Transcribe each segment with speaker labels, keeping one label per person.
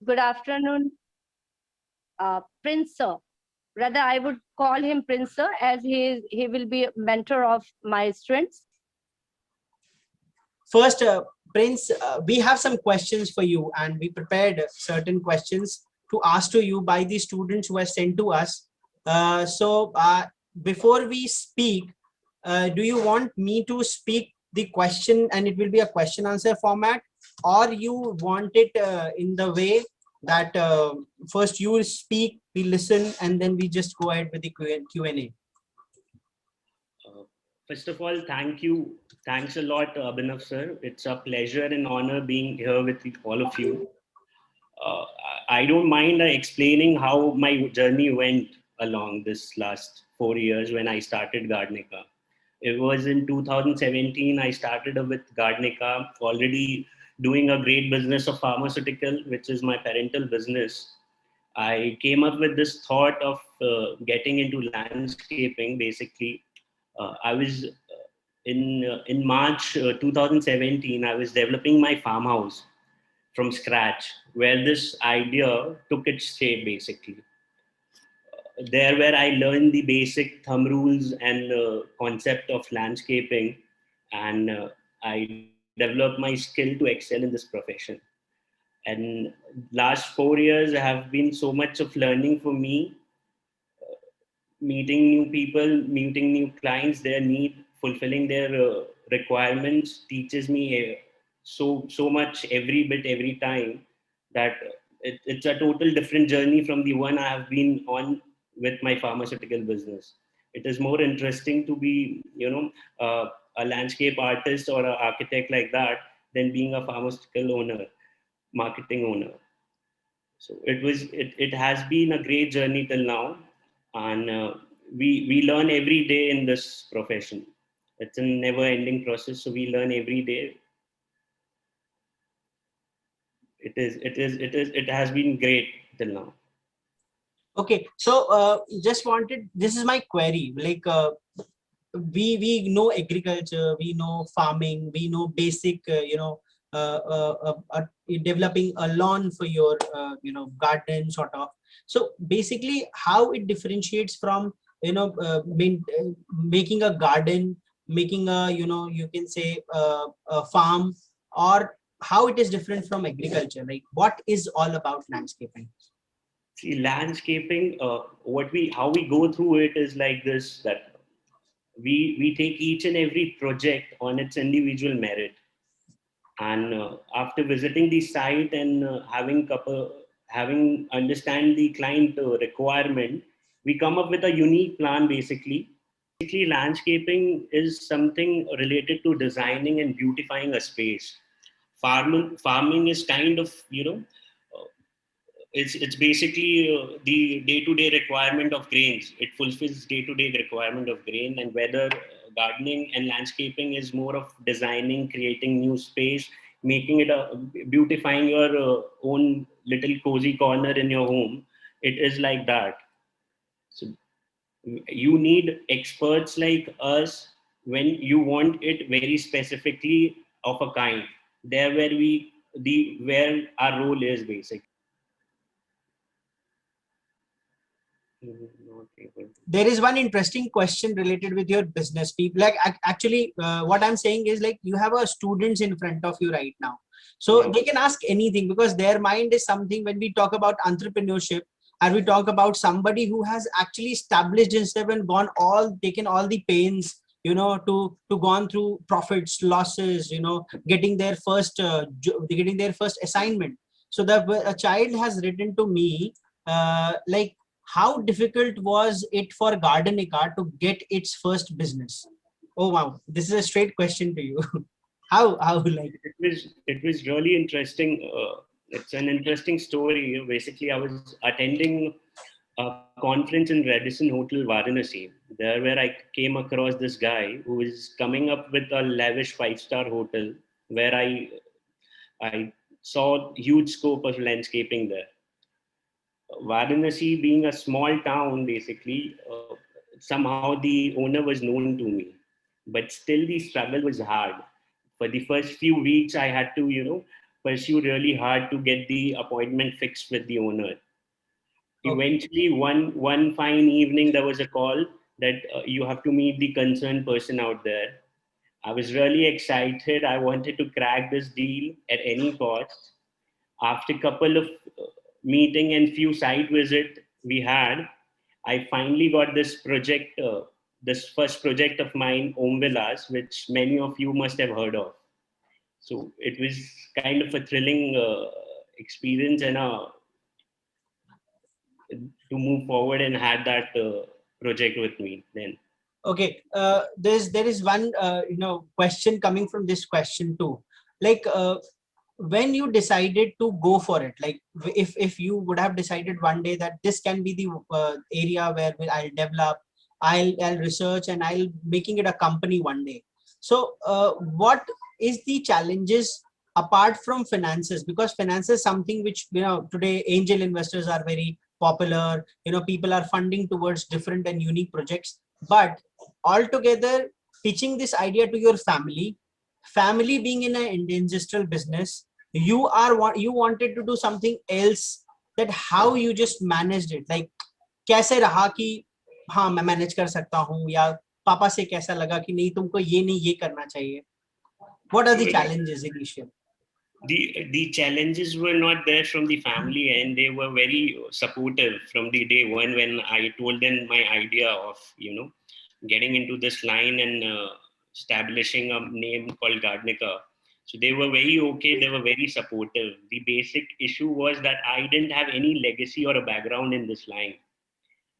Speaker 1: Good afternoon, Prince Sir. Rather, I would call him Prince Sir, as he will be a mentor of my students.
Speaker 2: First, Prince, we have some questions for you, and we prepared certain questions to ask to you by the students who are sent to us. Before we speak, do you want me to speak the question and it will be a question answer format, or you want it in the way that first you speak, we listen, and then we just go ahead with the Q&A?
Speaker 3: Uh, First of all, thank you. Thanks a lot, Abhinav sir. It's a pleasure and honor being here with all of you. Uh, I don't mind explaining how my journey went along this last 4 years when I started Gardnica. It was in 2017 I started with Gardnica, already doing a great business of pharmaceutical, which is my parental business. I came up with this thought of getting into landscaping. Basically, I was in March 2017. I was developing my farmhouse from scratch, where this idea took its shape. Basically, there where I learned the basic thumb rules and concept of landscaping, and I developed my skill to excel in this profession. And last 4 years have been so much of learning for me, meeting new people, meeting new clients, their need, fulfilling their requirements teaches me so much every bit every time that it's a total different journey from the one I have been on with my pharmaceutical business. It is more interesting to be, a landscape artist or an architect like that than being a pharmaceutical owner, marketing owner. So it has been a great journey till now, and we learn every day in this profession. It's a never ending process, so we learn every day. It has been great till now.
Speaker 2: Okay, so just wanted, this is my query, like we know agriculture, we know farming, we know basic developing a lawn for your garden sort of. So basically how it differentiates from making a garden, making a you can say a farm, or how it is different from agriculture, like what is all about landscaping?
Speaker 3: See, landscaping, how we go through it is like this: that we take each and every project on its individual merit, and after visiting the site and having understand the client requirement, we come up with a unique plan. Basically, landscaping is something related to designing and beautifying a space. Farming is kind of, uh, it's basically the day-to-day requirement of grains. It fulfills day-to-day requirement of grain, and whether gardening and landscaping is more of designing, creating new space, making it a beautifying your own little cozy corner in your home. It is like that. So you need experts like us when you want it very specifically of a kind. There where we the where our role is basically. Not able.
Speaker 2: There is one interesting question related with your business. People, like actually what I'm saying is, like, you have a students in front of you right now, so
Speaker 3: Yeah.
Speaker 2: they can ask anything because their mind is something. When we talk about entrepreneurship, and we talk about somebody who has actually established himself and taken all the pains, to gone through profits, losses, getting their first getting their first assignment. So the a child has written to me, like, how difficult was it for Gardenica to get its first business? Oh wow, this is a straight question to you. How like?
Speaker 3: It was really interesting. It's an interesting story. Basically, I was attending a conference in Radisson Hotel, Varanasi. There, where I came across this guy who is coming up with a lavish five-star hotel, where I saw huge scope of landscaping there. Varanasi being a small town, basically, somehow the owner was known to me, but still the struggle was hard. For the first few weeks, I had to, pursue really hard to get the appointment fixed with the owner.
Speaker 2: Okay.
Speaker 3: Eventually, one fine evening, there was a call that you have to meet the concerned person out there. I was really excited. I wanted to crack this deal at any cost. After a couple of meeting and few site visit we had, I finally got this project, this first project of mine, Om Villas, which many of you must have heard of. So it was kind of a thrilling experience and to move forward and had that project with me then.
Speaker 2: Okay, there is one question coming from this question too. Like, when you decided to go for it, like if you would have decided one day that this can be the area where I'll develop, I'll research, and I'll making it a company one day. So, what is the challenges apart from finances? Because finance is something which, today angel investors are very popular. People are funding towards different and unique projects, but altogether pitching this idea to your family being in an industrial business, you wanted to do something else, that how you just managed it, like कैसे रहा कि हाँ मैं manage कर सकता हूँ, या पापा से कैसा लगा कि नहीं तुमको ये नहीं ये करना चाहिए? What are the challenges initially?
Speaker 3: The challenges were not there from the family, and they were very supportive from the day one when I told them my idea of getting into this line and establishing a name called Gardnica. So they were very okay. They were very supportive. The basic issue was that I didn't have any legacy or a background in this line.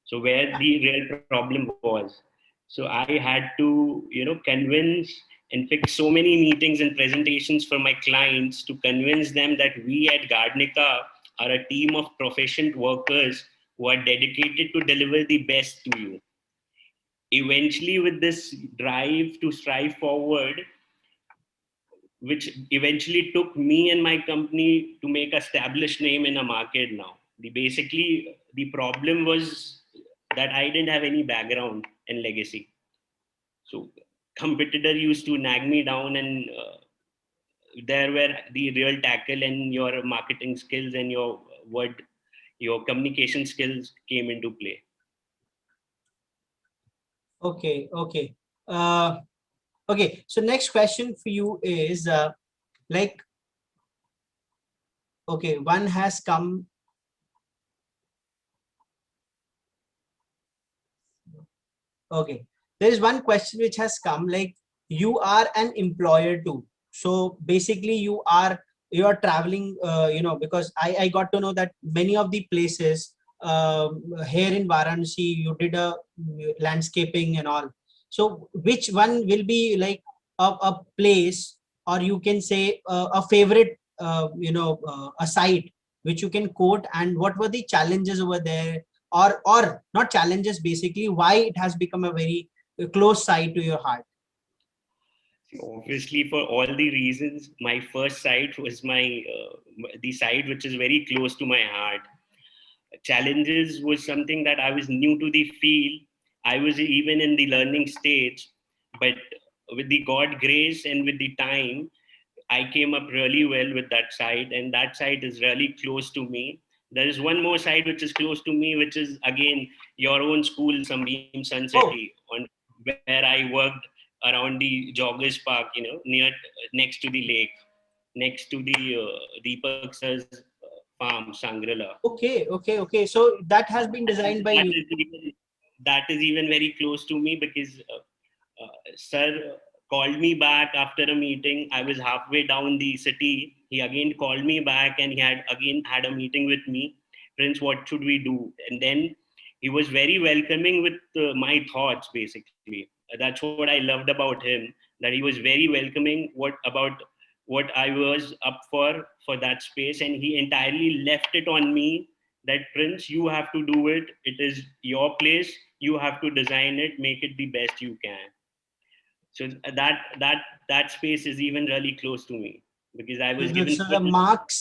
Speaker 3: So where the real problem was. So I had to, convince and fix so many meetings and presentations for my clients to convince them that we at Gardnica are a team of proficient workers who are dedicated to deliver the best to you. Eventually, with this drive to strive forward, which eventually took me and my company to make a established name in a market now. The problem was that I didn't have any background and legacy. So competitor used to nag me down, and there where the real tackle and your marketing skills and your communication skills came into play.
Speaker 2: Okay. Okay, so next question for you is like, okay, one has come. Okay, there is one question which has come, like, you are an employer too. So basically you are traveling, because I got to know that many of the places here in Varanasi, you did a landscaping and all. So which one will be like a place, or you can say a favorite, a site which you can quote, and what were the challenges over there, or not challenges, basically why it has become a very close side to your heart?
Speaker 3: Obviously, for all the reasons, my first site was the site which is very close to my heart. Challenges was something that I was new to the field. I was even in the learning stage, but with the God grace and with the time, I came up really well with that site, and that site is really close to me. There is one more site which is close to me, which is again your own school, Sunbeam Sun City, on where I worked around the Joggers Park, next to the lake, next to the Deepak Sir's farm, Sangrila.
Speaker 2: Okay, so that has been designed by you.
Speaker 3: That is even very close to me because sir called me back after a meeting. I was halfway down the city. He again called me back, and he had again had a meeting with me. Prince, what should we do? And then he was very welcoming with my thoughts, basically. That's what I loved about him, that he was very welcoming about what I was up for that space. And he entirely left it on me that, Prince, you have to do it. It is your place. You have to design it, make it the best you can. So that space is even really close to me, because I was
Speaker 2: Good.
Speaker 3: given
Speaker 2: So the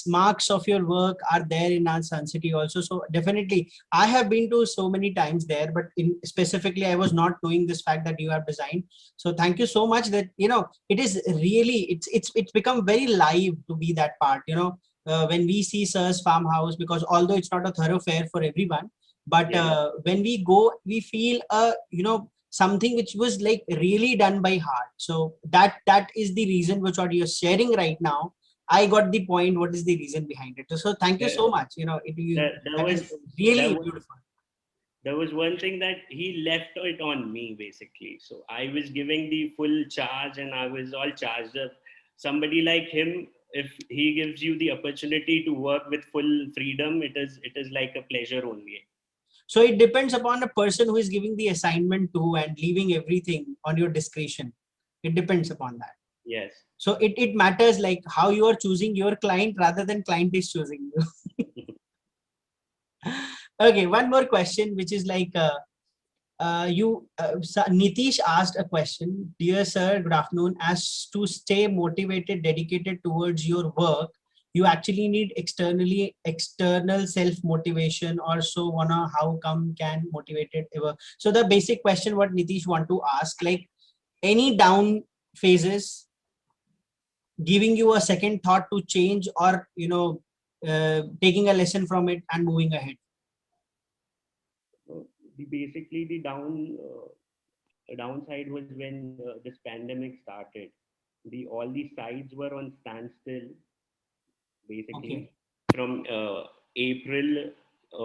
Speaker 2: marks of your work are there in our Sun City also. So definitely, I have been to so many times there, but in specifically, I was not knowing this fact that you have designed. So thank you so much. That it is really it's become very live to be that part. When we see Sir's farmhouse, because although it's not a thoroughfare for everyone, but
Speaker 3: Yeah.
Speaker 2: when we go, we feel something which was like really done by heart. So that is the reason which what you're sharing right now. I got the point. What is the reason behind it? So thank you
Speaker 3: There,
Speaker 2: so much.
Speaker 3: there
Speaker 2: That
Speaker 3: was
Speaker 2: is really
Speaker 3: there was
Speaker 2: beautiful.
Speaker 3: there was one thing that he left it on me basically. So I was giving the full charge and I was all charged up. Somebody like him, if he gives you the opportunity to work with full freedom, it is like a pleasure only.
Speaker 2: So it depends upon the person who is giving the assignment to and leaving everything on your discretion. It depends upon that.
Speaker 3: Yes.
Speaker 2: So it matters like how you are choosing your client rather than client is choosing you. Okay, one more question, which is like Nitish asked a question. Dear sir, good afternoon. As to stay motivated, dedicated towards your work, you actually need external self motivation, or so wanna how come can motivated ever. So the basic question what Nitish want to ask, like any down phases giving you a second thought to change, or taking a lesson from it and moving ahead.
Speaker 3: Basically the downside was when this pandemic started. The all the sides were on standstill basically
Speaker 2: Okay.
Speaker 3: from April,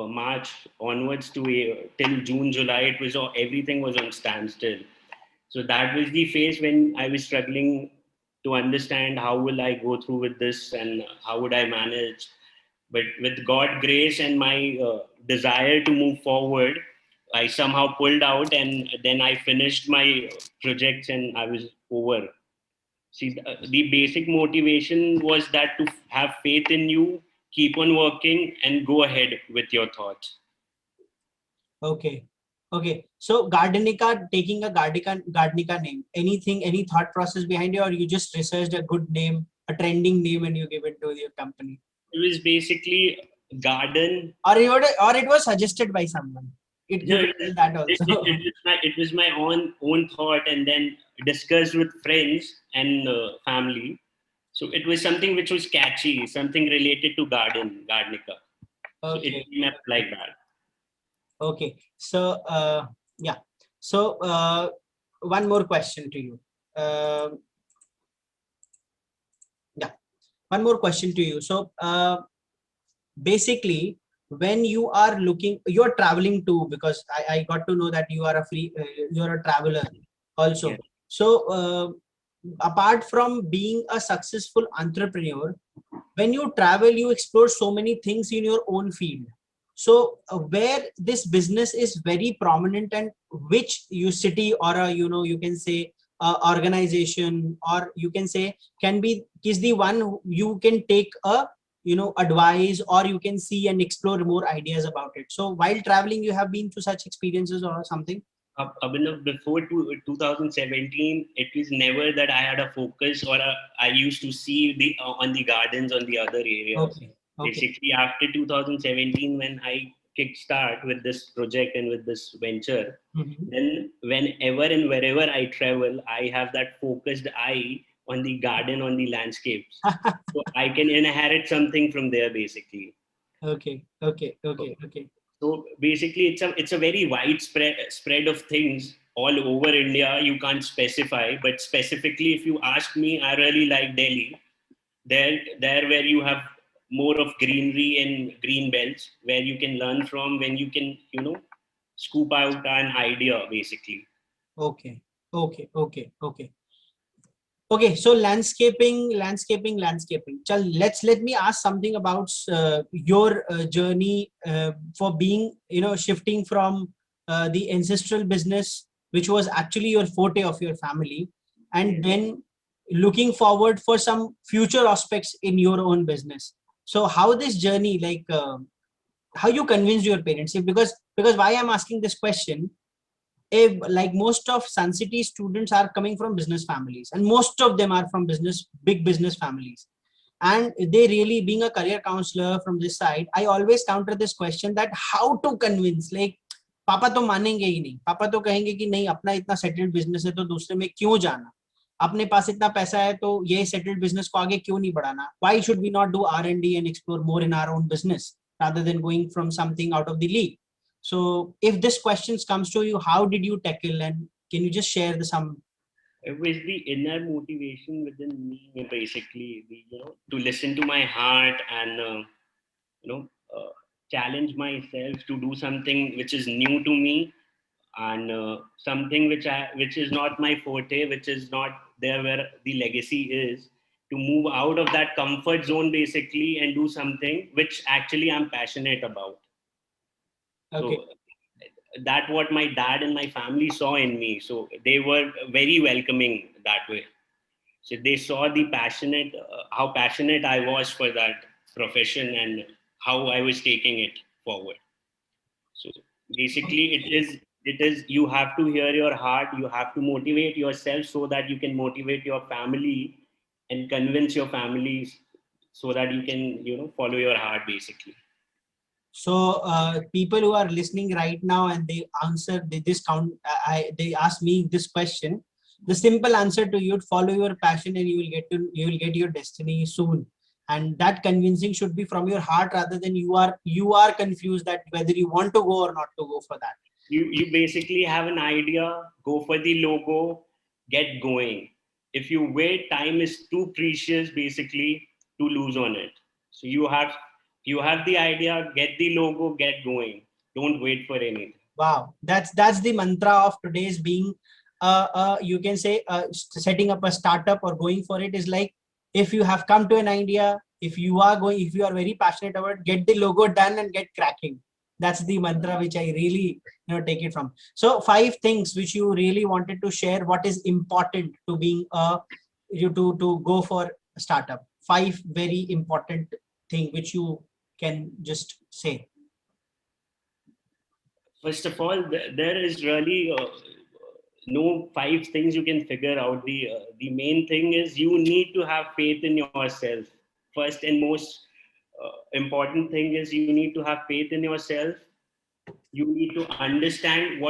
Speaker 3: March onwards to till June, July. It was everything was on standstill. So that was the phase when I was struggling to understand how will I go through with this and how would I manage. But with God grace and my desire to move forward, I somehow pulled out, and then I finished my projects and I was over. See, the basic motivation was that to have faith in you, keep on working, and go ahead with your thoughts.
Speaker 2: Okay. Okay. So Gardenica, taking a Gardenica name, anything, any thought process behind it, or you just researched a good name, a trending name, and you give it to your company,
Speaker 3: It was basically garden.
Speaker 2: or it was suggested by someone. You
Speaker 3: No,
Speaker 2: can tell that also.
Speaker 3: it was my own thought, and then discussed with friends and family. So it was something which was catchy, something related to gardenica. So it
Speaker 2: Okay.
Speaker 3: came up like that.
Speaker 2: Okay. So yeah. So one more question to you. Um yeah. One more question to you. So basically, when you are looking, you're traveling too, because I got to know that you are you're a traveler
Speaker 3: Yeah.
Speaker 2: also. So apart from being a successful entrepreneur, when you travel, you explore so many things in your own field. So where this business is very prominent, and which you city, or a, you can say organization, or you can say can be is the one you can take a advice, or you can see and explore more ideas about it. So while traveling, you have been to such experiences or something.
Speaker 3: Abhinav, before 2017, it was never that I had a focus or I used to see the on the gardens on the other areas.
Speaker 2: Okay. Okay.
Speaker 3: Basically, after 2017, when I kickstart with this project and with this venture,
Speaker 2: Mhm.
Speaker 3: then whenever and wherever I travel, I have that focused eye on the garden, on the landscapes. So I can inherit something from there, basically.
Speaker 2: Okay. Okay. Okay. Okay.
Speaker 3: So basically, it's a very widespread spread of things all over India. You can't specify, but specifically, if you ask me, I really like Delhi. There where you have more of greenery and green belts, where you can learn from, when you can scoop out an idea, basically.
Speaker 2: Okay. Okay. Okay. Okay. Okay, so landscaping. Chal, let me ask something about your journey for being, shifting from the ancestral business, which was actually your forte of your family, and
Speaker 3: Yes.
Speaker 2: then looking forward for some future aspects in your own business. So how this journey, like how you convinced your parents? Because why I'm asking this question, if like most of Sun City students are coming from business families, and most of them are from big business families. And they really, being a career counselor from this side, I always counter this question that how to convince, like पापा तो मानेंगे ही नहीं, पापा तो कहेंगे कि नहीं अपना इतना सेटल्ड बिजनेस है तो दूसरे में क्यों जाना, अपने पास इतना पैसा है तो ये सेटल्ड बिजनेस को आगे क्यों नहीं बढ़ाना, why should we not do R&D and explore more in our own business rather than going from something out of the league. So if this questions comes to you, how did you tackle, and can you just share some?
Speaker 3: It was the inner motivation within me, basically, to listen to my heart and you know challenge myself to do something which is new to me, and something which is not my forte, which is not there where the legacy is, to move out of that comfort zone basically and do something which actually I'm passionate about.
Speaker 2: Okay.
Speaker 3: So that what my dad and my family saw in me, so they were very welcoming that way. So they saw the passionate how passionate I was for that profession and how I was taking it forward. So basically it is you have to hear your heart, you have to motivate yourself so that you can motivate your family and convince your families so that you can follow your heart basically.
Speaker 2: So people who are listening right now and they ask me this question, the simple answer to you: follow your passion and you will get your destiny soon. And that convincing should be from your heart rather than you are confused that whether you want to go or not to go for that.
Speaker 3: You basically have an idea, go for the logo, get going. If you wait, time is too precious basically to lose on it. So you have the idea, get the logo, get going. Don't wait for anything.
Speaker 2: Wow, that's the mantra of today's being. You can say setting up a startup or going for it is like, if you have come to an idea, if you are very passionate about it, get the logo done and get cracking. That's the mantra which I really take it from. So 5 things which you really wanted to share, what is important to being to go for a startup. 5 very important thing which you can just say.
Speaker 3: First of all, there is really no 5 things you can figure out. The main thing is you need to have faith in yourself. First and most important thing is you need to have faith in yourself. You need to understand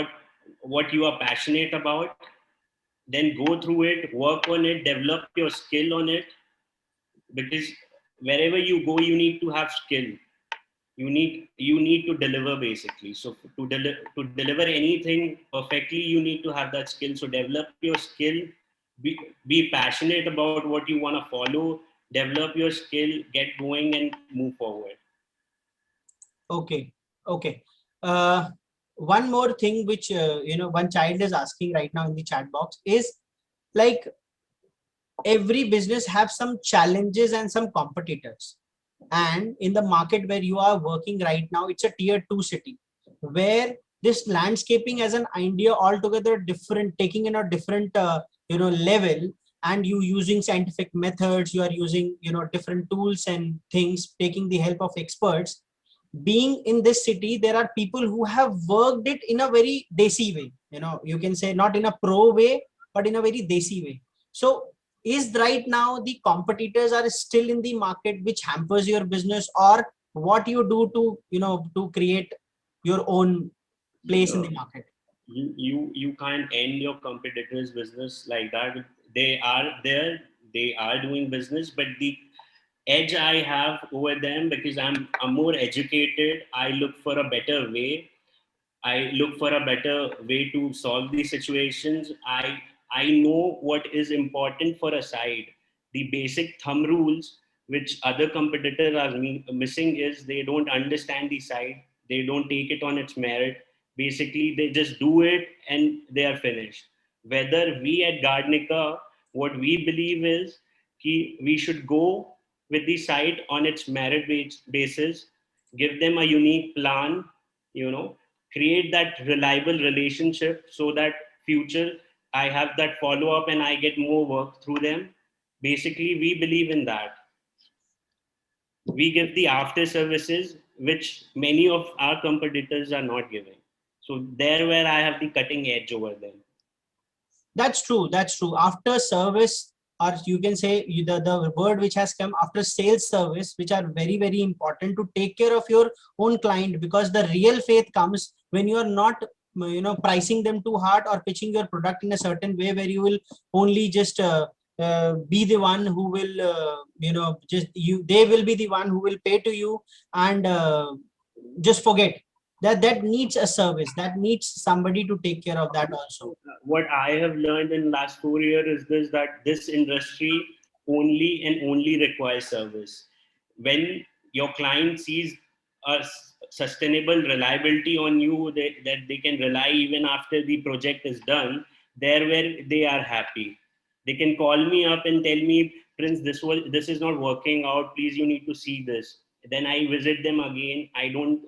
Speaker 3: what you are passionate about, then go through it, work on it, develop your skill on it, because wherever you go you need to have skill. You need to deliver basically. So to deliver anything perfectly you need to have that skill. So develop your skill, be passionate about what you want to follow, develop your skill, get going and move forward.
Speaker 2: Okay. One more thing which one child is asking right now in the chat box is, like, every business have some challenges and some competitors, and in the market where you are working right now, it's a tier 2 city where this landscaping as an idea altogether different, taking in a different level, and you using scientific methods, you are using different tools and things, taking the help of experts. Being in this city, there are people who have worked it in a very desi way, you can say not in a pro way but in a very desi way. So is right now the competitors are still in the market which hampers your business, or what you do to to create your own place in the market?
Speaker 3: You can't end your competitors business like that. They are there, they are doing business, but the edge I have over them, because I'm more educated, I look for a better way. I look for a better way to solve these situations. I know what is important for a side. The basic thumb rules which other competitors are missing is they don't understand the side. They don't take it on its merit. Basically, they just do it and they are finished. Whether we at Gardnica, what we believe is we should go with the site on its merit basis, give them a unique plan, create that reliable relationship so that future I have that follow up and I get more work through them. Basically, we believe in that. We give the after services which many of our competitors are not giving. So there where I have the cutting edge over them.
Speaker 2: That's true. After service or you can say the word which has come after sales service, which are very, very important to take care of your own client, because the real faith comes when you are not pricing them too hard or pitching your product in a certain way where you will only just be the one who will they will be the one who will pay to you, and just forget that needs a service, that needs somebody to take care of that also.
Speaker 3: What I have learned in last 4 years is this, that this industry only and only requires service. When your client sees a sustainable reliability on you, that they can rely even after the project is done, there where they are happy. They can call me up and tell me, Prince, this is not working out. Please, you need to see this. Then I visit them again. I don't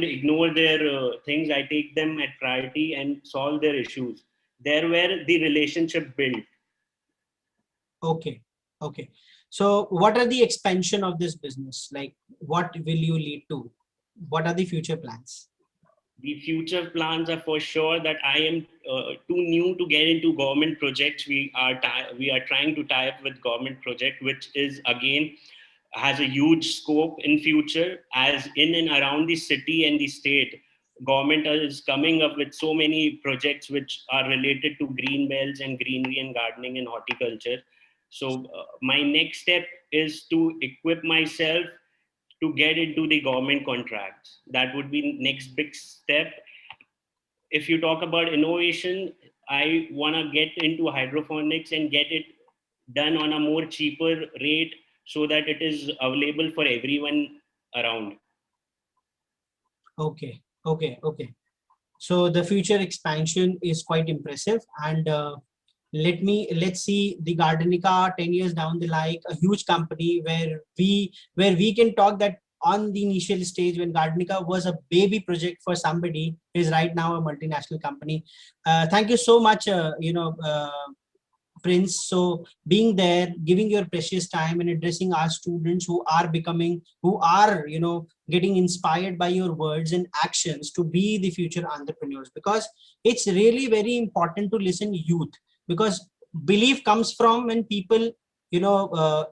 Speaker 3: ignore their things. I take them at priority and solve their issues. There where the relationship built.
Speaker 2: Okay. Okay. So what are the expansion of this business? Like, what will you lead to? What are the future plans?
Speaker 3: The future plans are for sure that I am too new to get into government projects. We are trying to tie up with government project, which is again has a huge scope in future, as in and around the city and the state. Government is coming up with so many projects which are related to green belts and greenery and gardening and horticulture. So my next step is to equip myself to get into the government contracts. That would be next big step. If you talk about innovation, I want to get into hydroponics and get it done on a more cheaper rate so that it is available for everyone around.
Speaker 2: Okay. Okay. Okay. So the future expansion is quite impressive, and let's see the Gardenica 10 years down the line, a huge company where we can talk that on the initial stage when Gardenica was a baby project for somebody, is right now a multinational company. Thank you so much, Prince. So being there, giving your precious time and addressing our students who are getting inspired by your words and actions to be the future entrepreneurs, because it's really very important to listen youth, because belief comes from when people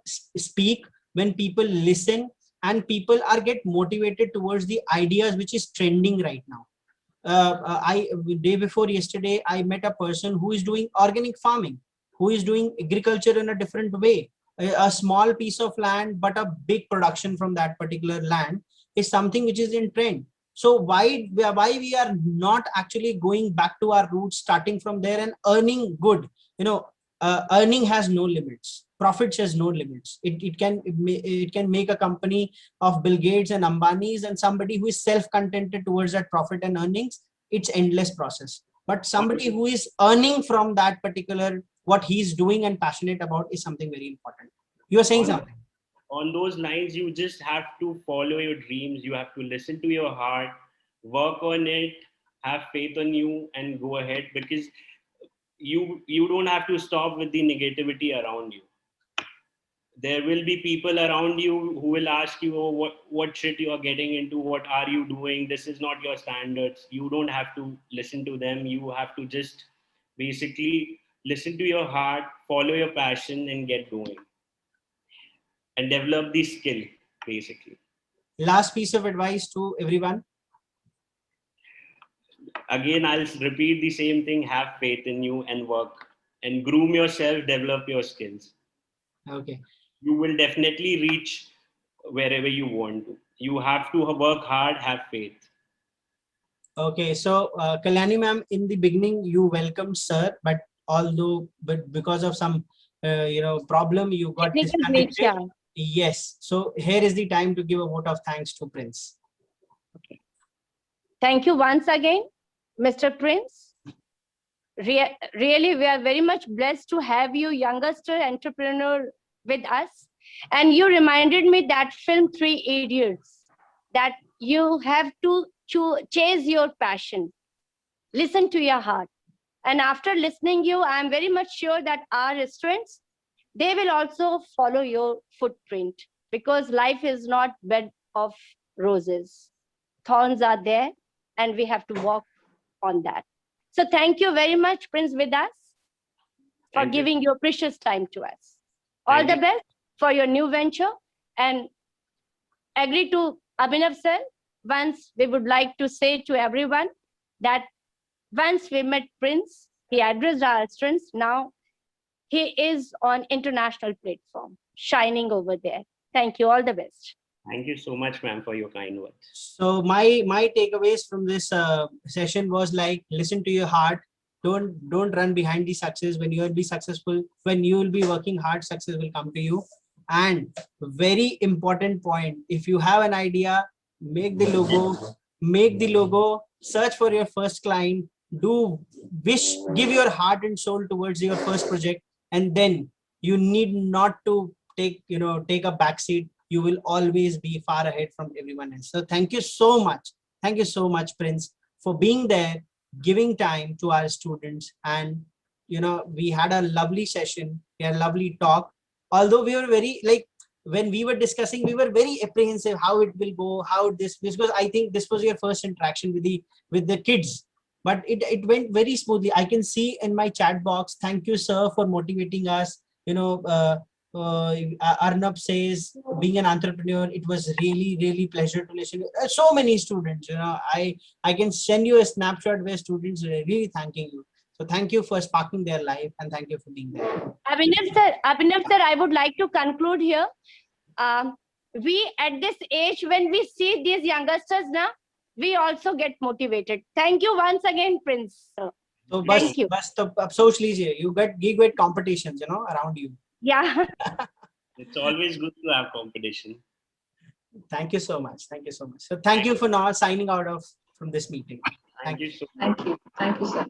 Speaker 2: speak, when people listen, and people are get motivated towards the ideas which is trending right now. I day before yesterday, I met a person who is doing organic farming, who is doing agriculture in a different way. A small piece of land, but a big production from that particular land is something which is in trend. So why we are not actually going back to our roots, starting from there and earning good? Earning has no limits. Profits has no limits. It can make a company of Bill Gates and Ambani's, and somebody who is self-contented towards that profit and earnings, it's endless process. But somebody who is earning from that particular what he's doing and passionate about is something very important. You are saying something.
Speaker 3: On those lines, you just have to follow your dreams. You have to listen to your heart, work on it, have faith on you, and go ahead, because you don't have to stop with the negativity around you. There will be people around you who will ask you, oh, what shit you are getting into, what are you doing, this is not your standards. You don't have to listen to them. You have to just basically listen to your heart, follow your passion, and get going and develop the skill, basically.
Speaker 2: Last piece of advice to everyone.
Speaker 3: Again, I'll repeat the same thing: have faith in you and work and groom yourself, develop your skills.
Speaker 2: Okay.
Speaker 3: You will definitely reach wherever you want to. You have to work hard, have faith.
Speaker 2: Okay, so Kalyani ma'am, in the beginning you welcomed sir, but because of some problem, you got
Speaker 1: Technical glitch,
Speaker 2: disconnected.
Speaker 1: yeah.
Speaker 2: Yes, so here is the time to give a vote of thanks to Prince.
Speaker 1: Okay. Thank you once again, Mr. Prince. Really, we are very much blessed to have you, youngster entrepreneur, with us. And you reminded me that film Three Idiots, that you have to chase your passion, listen to your heart. And after listening you, I am very much sure that our students, they will also follow your footprint, because life is not bed of roses. Thorns are there, and we have to walk on that. So thank you very much, Prince, with us. for
Speaker 3: Thank you.
Speaker 1: giving your precious time to us. All
Speaker 3: Thank
Speaker 1: the
Speaker 3: you.
Speaker 1: best for your new venture, and agree to Abhinav sir. Once we would like to say to everyone that once we met Prince, he addressed our students. Now he is on international platform, shining over there. Thank you. All the best.
Speaker 3: Thank you so much, ma'am, for your kind words.
Speaker 2: So my takeaways from this session was like, listen to your heart. Don't run behind the success. When you will be successful, when you will be working hard, success will come to you. And very important point, if you have an idea, make the logo, search for your first client, give your heart and soul towards your first project, and then you need not to take a backseat. You will always be far ahead from everyone else. So thank you so much. Thank you so much, Prince, for being there, giving time to our students. And we had a lovely session, we had a lovely talk. Although we were very, like, when we were discussing, we were very apprehensive how it will go, because I think this was your first interaction with the kids. But it went very smoothly. I can see in my chat box. Thank you, sir, for motivating us. Arnab says, being an entrepreneur, it was really pleasure to listen to so many students. I can send you a snapshot where students are really thanking you. So thank you for sparking their life, and thank you for being there.
Speaker 1: Abhinav sir, I would like to conclude here. We at this age, when we see these youngsters now, we also get motivated. Thank you once again, Prince. Sir.
Speaker 2: So
Speaker 1: Thank you.
Speaker 2: bas to afsoch lijiye, you get competitions, around you.
Speaker 1: Yeah.
Speaker 3: It's always good to have competition.
Speaker 2: Thank you so much. Thank you so much. So thank you for now signing out from this meeting.
Speaker 3: Thank you so much.
Speaker 4: Thank you. Thank you, sir.